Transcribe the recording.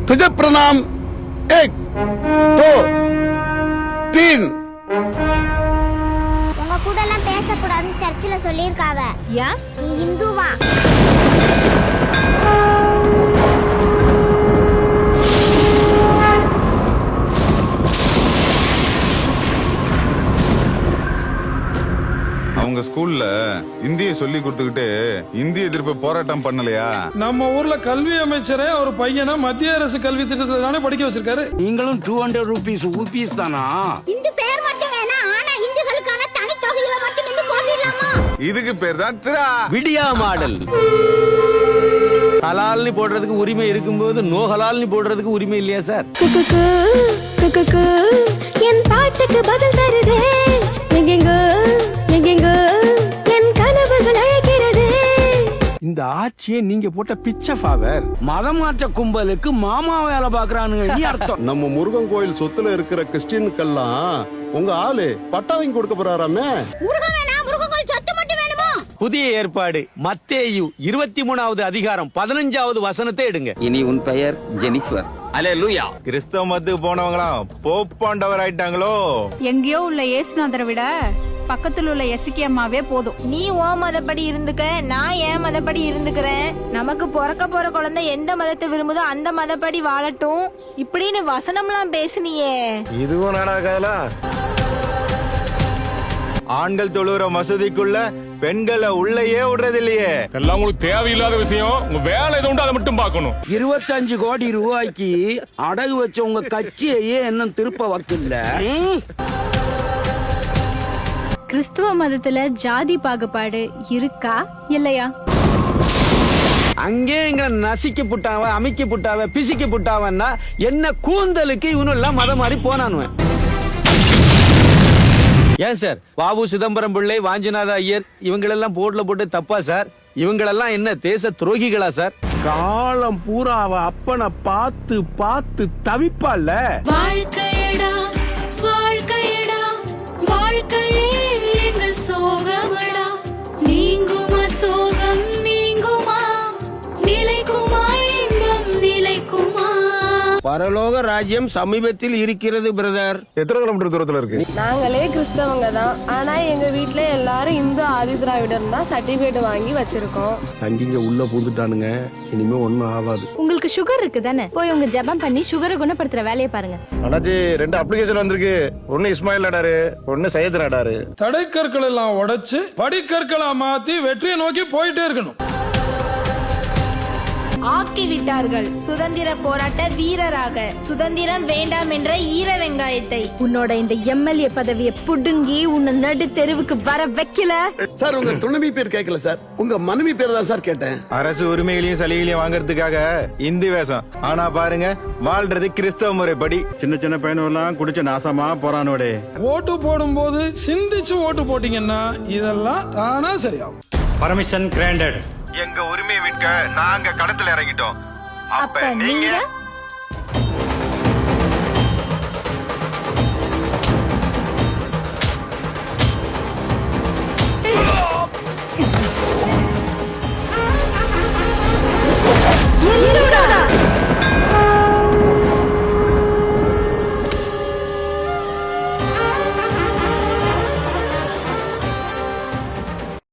तुझे प्रणाम 1 2 3 உங்க கூட எல்லாம் பேசக்கூடாதுன்னு சர்ச்சில் சொல்லியிருக்காவ. ஏன்? நீ இந்துவா? அவங்க ஸ்கூல்ல இந்திய சொல்லி கொடுத்துக்கிட்டு இந்திய எதிர்ப்பு போராட்டம் பண்ணலையா? நம்ம ஊர்ல கல்வி அமைச்சரே ஒரு பையனை மத்திய அரசு கல்வி திட்டத்தை தானே படிக்க வச்சிருக்காரு. நீங்களும் 200 ரூபீஸ் தானா? இந்து பேர் மட்டும் வேணா, ஆனா இந்துக்களுக்கான தனி தொகுதியில மட்டும் நின்னு போடலாமா? இதுக்கு பேர் தான் திரா. விடியா மாடல். ஹலால்னி போடுறதுக்கு உரிமை இருக்கும்போது நோ ஹலால்னி போடுறதுக்கு உரிமை இல்லையா சார்? என் பாட்டுக்கு பதில் தருதே எங்கெங்கோ என் கனவுகள் அழைக்கிறதே. இந்த ஆட்சியை நீங்க போட்ட பிச்சை ஃபாதர். மதம் மாற்ற கும்பலுக்கு மாமா வேலை பாக்குறானுங்க அர்த்தம். நம்ம முருகன் கோயில் சொத்துல இருக்கிற கிறிஸ்டியனுக்கெல்லாம் உங்க ஆளு பட்டா வாங்கி கொடுக்க போறாராமே. முருகன் வேணா, முருகன் கோயில் சொத்து மட்டும் வேணுமா? புதிய ஏற்பாடு மத்தேயு 23வது அதிகாரம் 15வது வசனத்தை எடுங்க. இனி உன் பெயர் ஜெனிஃபர். அல்லேலூயா. கிறிஸ்தவ மதத்துக்கு போனவங்களாம் போப்பாண்டவர் ஆயிட்டாங்களோ. எங்கேயோ உள்ள இயேசுநாதரை விட பக்கத்துல உள்ள எசிக்கியம்மாவே போதும். நீ ஓ மதப்படி இருந்துக்க, நான் ஏன் மதப்படி இருந்துக்கிறேன். நமக்கு பிறக்க போற குழந்தை எந்த மதத்தை விரும்புதோ அந்த மதப்படி வாழட்டும் இப்படின்னு வசனம்லாம் பேசுனியே. இதுவும் நடக்காதா? ஆண்கள் தொழுற மசூதிக்குள்ள பெண்களை உள்ளேயே விடுறது இல்லையே. எல்லாம் உங்களுக்கு தேவையில்லாத விஷயம். உங்க வேலை எது உண்டு அதை மட்டும் பார்க்கணும். 25 கோடி ரூபாய்க்கு அடகு வச்ச உங்க கட்சியையே இன்னும் திருப்ப வக்கில்ல. கிறிஸ்துவ மதத்துல ஜாதி பாகுபாடு இருக்கா இல்லையா? அங்கே இங்க நசிக்க புட்டாவ, அமைக்க புட்டாவ, பிசிக்க புட்டாவன்னா என்ன கூந்தலுக்கு இவனு எல்லாம் மதம் மாறி போனானுவன். ஏன் சார் பாபு சிதம்பரம் பிள்ளை, வாஞ்சிநாத ஐயர் இவங்களெல்லாம் போர்ட்ல போட்டு தப்பா சார்? இவங்களெல்லாம் என்ன தேச துரோகிகளா சார்? காலம் பூரா அவ அப்பனை பார்த்து பார்த்து தவிப்பால. வாழ்க்கையடா வாழ்க்கையடா வாழ்க்கையே எங்க சோகமடா, நீங்குமா சோகம் நீங்குமா, நிலைக்குமா இன்பம் நிலைக்குமா. பரலோக ராஜ்யம் சமீபத்தில் இருக்கிறது பிரதர். எத்தனை கிலோமீட்டர் தூரத்துல இருக்கு? நாங்களே கிறிஸ்தவங்க தான், ஆனா எங்க வீட்ல எல்லாரும் இந்து ஆதி திராவிடர் தான் சர்டிபிகேட் வாங்கி வச்சிருக்கோம். சங்கிங்க உள்ள பூந்துட்டானுங்க, இனிமே ஒண்ணும் ஆகாது. உங்களுக்கு சுகர் இருக்கு தானே, போய் உங்க ஜெபம் பண்ணி சுகரை குணப்படுத்துற வேலையை பாருங்க. அண்ணாச்சி 2 அப்ளிகேஷன் வந்திருக்கு. ஒன்னு இஸ்மாயில் நடாரு, ஒன்னு சையத் நடாரு. தடைக்கற்கள் எல்லாம் உடைச்சு படிக்கற்களா மாத்தி வெற்றியை நோக்கி போயிட்டே இருக்கணும். ஆக்கி விட்டார்கள் சுதந்திர போராட்ட வீரராக, சுதந்திரம் வேண்டாம் என்ற ஈர வெங்காயத்தை. உன்னோட இந்த எம்எல்ஏ பதவியை புடுங்கி உன்னை நடு தெருவுக்கு வர வைக்கல. சார் உங்க துணைவி பேர் கேட்கல சார், உங்க மனைவி பேர் தான் சார் கேட்டேன். அரசு உரிமைகளையும் சலுகைகளையும் வாங்கறதுக்காக இந்தி வேஷம். ஆனா பாருங்க வாழ்றது கிறிஸ்தவ முறைப்படி. சின்ன சின்ன பையனெல்லாம் குடிச்ச நாசமா போறானோடே. ஓட்டு போடும்போது சிந்திச்சு ஓட்டு போட்டீங்கன்னா இதெல்லாம் தானா சரியாகும். Permission granted. எங்க உரிமையை விற்க நாங்க களத்துல இறங்கிட்டோம். அப்ப நீங்க